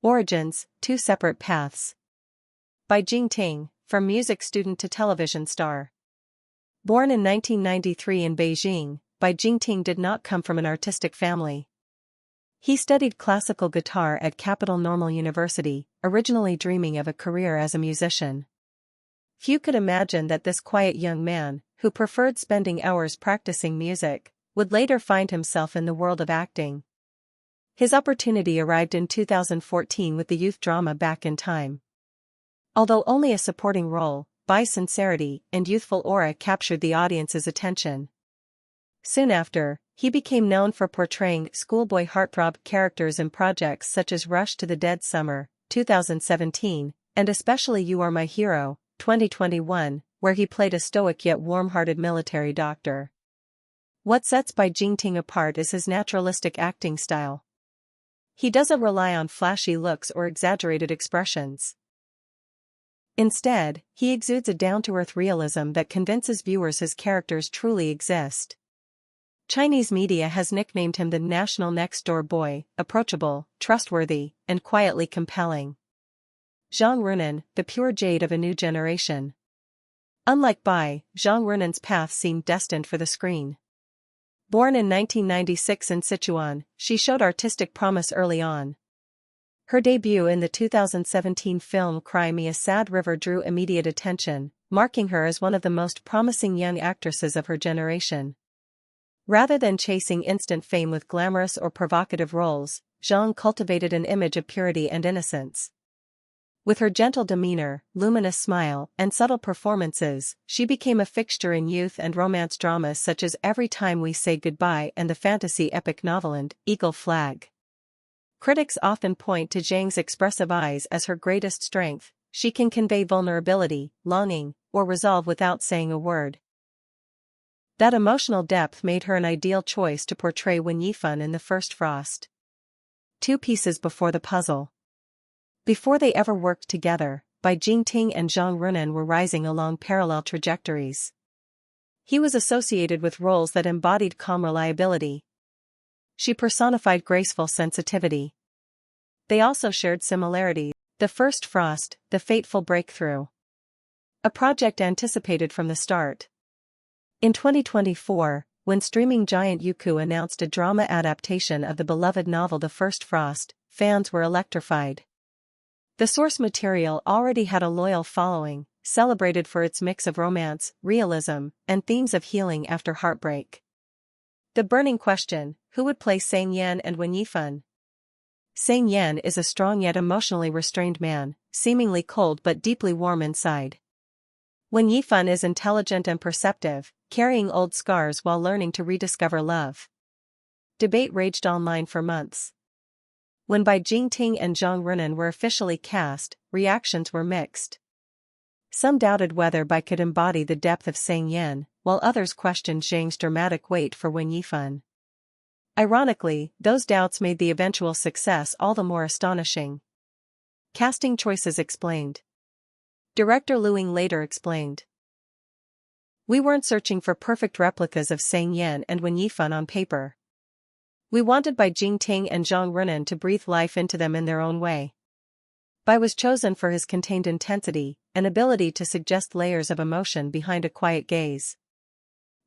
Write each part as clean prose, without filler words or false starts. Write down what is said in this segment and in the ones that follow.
Origins, two separate paths. Bai Jingting, from music student to television star. Born in 1993 in Beijing, Bai Jingting did not come from an artistic family. He studied classical guitar at Capital Normal University, originally dreaming of a career as a musician. Few could imagine that this quiet young man, who preferred spending hours practicing music, would later find himself in the world of acting. His opportunity arrived in 2014 with the youth drama Back in Time. Although only a supporting role, Bai's sincerity and youthful aura captured the audience's attention. Soon after, he became known for portraying schoolboy heartthrob characters in projects such as Rush to the Dead Summer, 2017, and especially You Are My Hero, 2021, where he played a stoic yet warm-hearted military doctor. What sets Bai Jingting apart is his naturalistic acting style. He doesn't rely on flashy looks or exaggerated expressions. Instead, he exudes a down-to-earth realism that convinces viewers his characters truly exist. Chinese media has nicknamed him the national next-door boy, approachable, trustworthy, and quietly compelling. Zhang Ruonan, the pure jade of a new generation. Unlike Bai, Zhang Ruonan's path seemed destined for the screen. Born in 1996 in Sichuan, she showed artistic promise early on. Her debut in the 2017 film Cry Me a Sad River drew immediate attention, marking her as one of the most promising young actresses of her generation. Rather than chasing instant fame with glamorous or provocative roles, Zhang cultivated an image of purity and innocence. With her gentle demeanor, luminous smile, and subtle performances, she became a fixture in youth and romance dramas such as Every Time We Say Goodbye and the fantasy epic novelland, Eagle Flag. Critics often point to Zhang's expressive eyes as her greatest strength. She can convey vulnerability, longing, or resolve without saying a word. That emotional depth made her an ideal choice to portray Wen Yifan in The First Frost. Two pieces before the puzzle. Before they ever worked together, Bai Jingting and Zhang Ruonan were rising along parallel trajectories. He was associated with roles that embodied calm reliability. She personified graceful sensitivity. They also shared similarities: The First Frost, The Fateful Breakthrough. A project anticipated from the start. In 2024, when streaming giant Youku announced a drama adaptation of the beloved novel The First Frost, fans were electrified. The source material already had a loyal following, celebrated for its mix of romance, realism, and themes of healing after heartbreak. The burning question: who would play Sang Yan and Wen Yifan? Sang Yan is a strong yet emotionally restrained man, seemingly cold but deeply warm inside. Wen Yifan is intelligent and perceptive, carrying old scars while learning to rediscover love. Debate raged online for months. When Bai Jingting and Zhang Ruonan were officially cast, reactions were mixed. Some doubted whether Bai could embody the depth of Sang Yan, while others questioned Zhang's dramatic weight for Wen Yifan. Ironically, those doubts made the eventual success all the more astonishing. Casting choices explained. Director Lu Ying later explained. We weren't searching for perfect replicas of Sang Yan and Wen Yifan on paper. We wanted Bai Jingting and Zhang Ruonan to breathe life into them in their own way. Bai was chosen for his contained intensity, an ability to suggest layers of emotion behind a quiet gaze.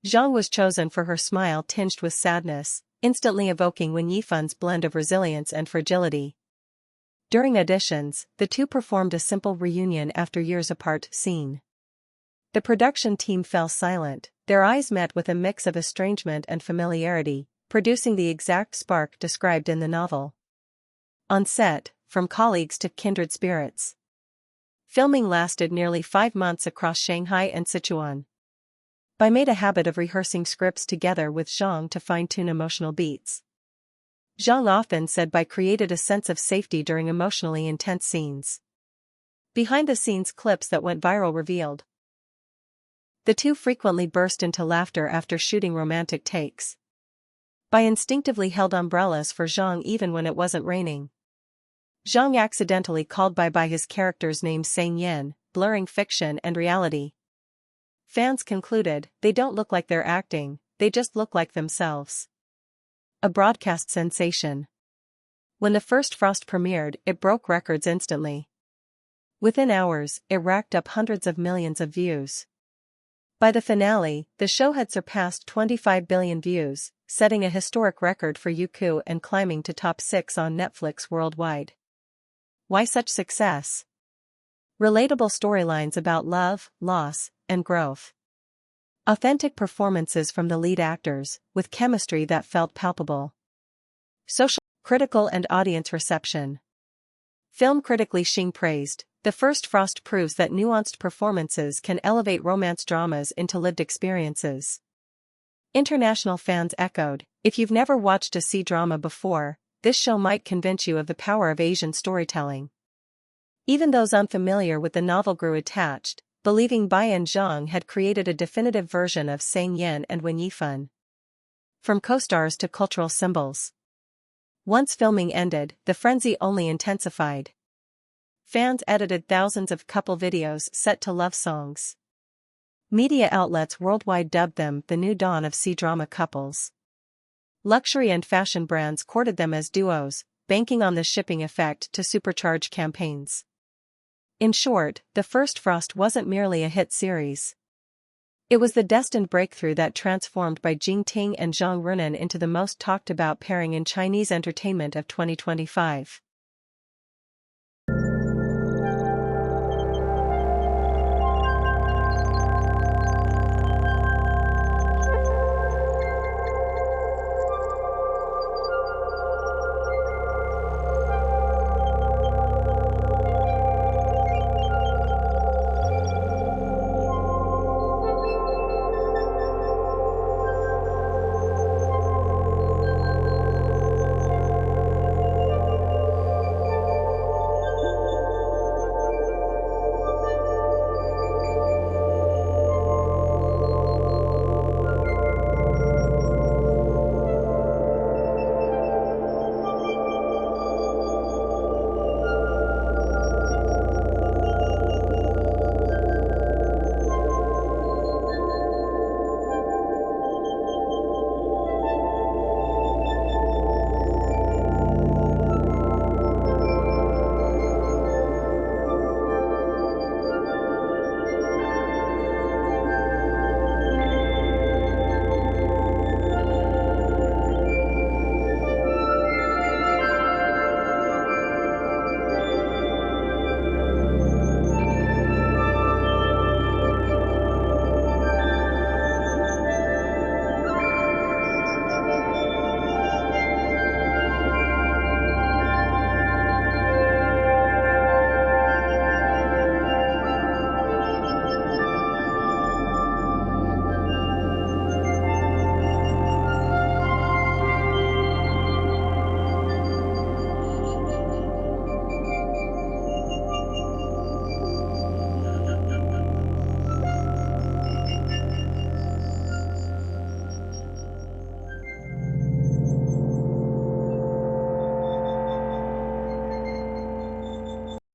Zhang was chosen for her smile tinged with sadness, instantly evoking Wen Yifan's blend of resilience and fragility. During auditions, the two performed a simple reunion after years apart scene. The production team fell silent, their eyes met with a mix of estrangement and familiarity, producing the exact spark described in the novel. On set, from colleagues to kindred spirits. Filming lasted nearly 5 months across Shanghai and Sichuan. Bai made a habit of rehearsing scripts together with Zhang to fine-tune emotional beats. Zhang often said Bai created a sense of safety during emotionally intense scenes. Behind-the-scenes clips that went viral revealed. The two frequently burst into laughter after shooting romantic takes. Bai instinctively held umbrellas for Zhang even when it wasn't raining. Zhang accidentally called Bai by his character's name Sang Yan, blurring fiction and reality. Fans concluded, they don't look like they're acting, they just look like themselves. A broadcast sensation. When the first Frost premiered, it broke records instantly. Within hours, it racked up hundreds of millions of views. By the finale, the show had surpassed 25 billion views, setting a historic record for Youku and climbing to top 6 on Netflix worldwide. Why such success? Relatable storylines about love, loss, and growth. Authentic performances from the lead actors, with chemistry that felt palpable. Social, critical and audience reception. Film critically Xing praised, "The first Frost proves that nuanced performances can elevate romance dramas into lived experiences." International fans echoed, "If you've never watched a C-drama before, this show might convince you of the power of Asian storytelling." Even those unfamiliar with the novel grew attached, believing Bai Zhang had created a definitive version of Sang Yan and Wen Yifan. From co-stars to cultural symbols. Once filming ended, the frenzy only intensified. Fans edited thousands of couple videos set to love songs. Media outlets worldwide dubbed them the new dawn of C-drama couples. Luxury and fashion brands courted them as duos, banking on the shipping effect to supercharge campaigns. In short, the first Frost wasn't merely a hit series. It was the destined breakthrough that transformed Bai Jingting and Zhang Ruonan into the most talked-about pairing in Chinese entertainment of 2025.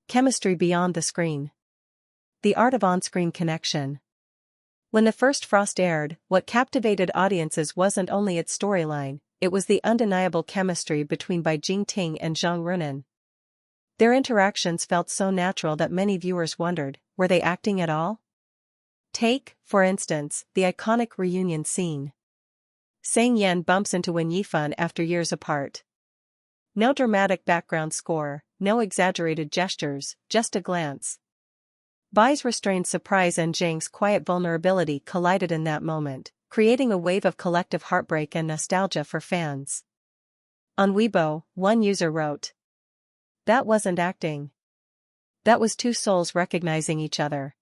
Chemistry beyond the screen. The art of on-screen connection. When the first Frost aired, what captivated audiences wasn't only its storyline, it was the undeniable chemistry between Bai Jingting and Zhang Ruonan. Their interactions felt so natural that many viewers wondered, were they acting at all? Take, for instance, the iconic reunion scene. Sang Yan bumps into Wen Yifan after years apart. No dramatic background score, no exaggerated gestures, just a glance. Bai's restrained surprise and Zhang's quiet vulnerability collided in that moment, creating a wave of collective heartbreak and nostalgia for fans. On Weibo, one user wrote, "That wasn't acting. That was two souls recognizing each other."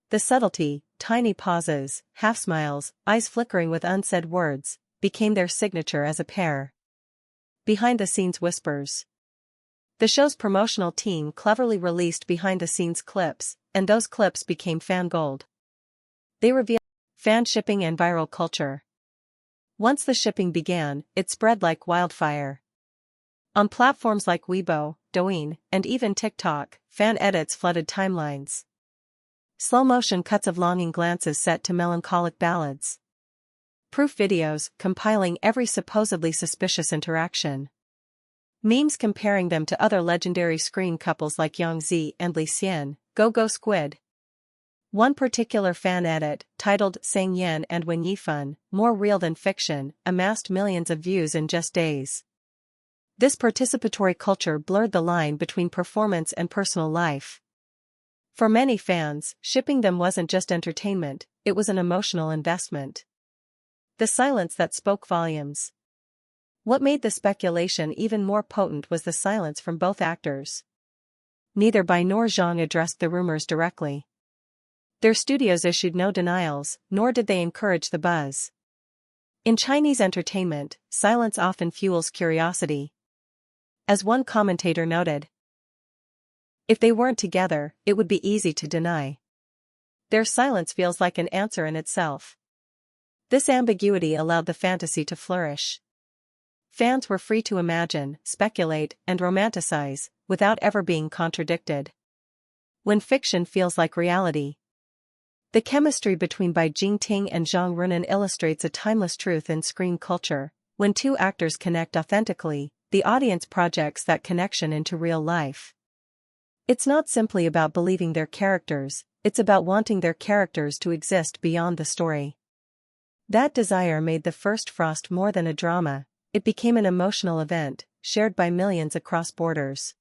The subtlety, tiny pauses, half smiles, eyes flickering with unsaid words, became their signature as a pair. Behind-the-scenes whispers. The show's promotional team cleverly released behind-the-scenes clips, and those clips became fan gold. They revealed fan shipping and viral culture. Once the shipping began, it spread like wildfire. On platforms like Weibo, Douyin, and even TikTok, fan edits flooded timelines. Slow-motion cuts of longing glances set to melancholic ballads. Proof videos compiling every supposedly suspicious interaction. Memes comparing them to other legendary screen couples like Yang Zi and Li Xian, Go Go Squid. One particular fan edit, titled Sang Yan and Wen Yifun, more real than fiction, amassed millions of views in just days. This participatory culture blurred the line between performance and personal life. For many fans, shipping them wasn't just entertainment, it was an emotional investment. The silence that spoke volumes. What made the speculation even more potent was the silence from both actors. Neither Bai nor Zhang addressed the rumors directly. Their studios issued no denials, nor did they encourage the buzz. In Chinese entertainment, silence often fuels curiosity. As one commentator noted, if they weren't together, it would be easy to deny. Their silence feels like an answer in itself. This ambiguity allowed the fantasy to flourish. Fans were free to imagine, speculate, and romanticize, without ever being contradicted. When fiction feels like reality. The chemistry between Bai Jingting and Zhang Ruonan illustrates a timeless truth in screen culture. When two actors connect authentically, the audience projects that connection into real life. It's not simply about believing their characters, it's about wanting their characters to exist beyond the story. That desire made the first Frost more than a drama, it became an emotional event, shared by millions across borders.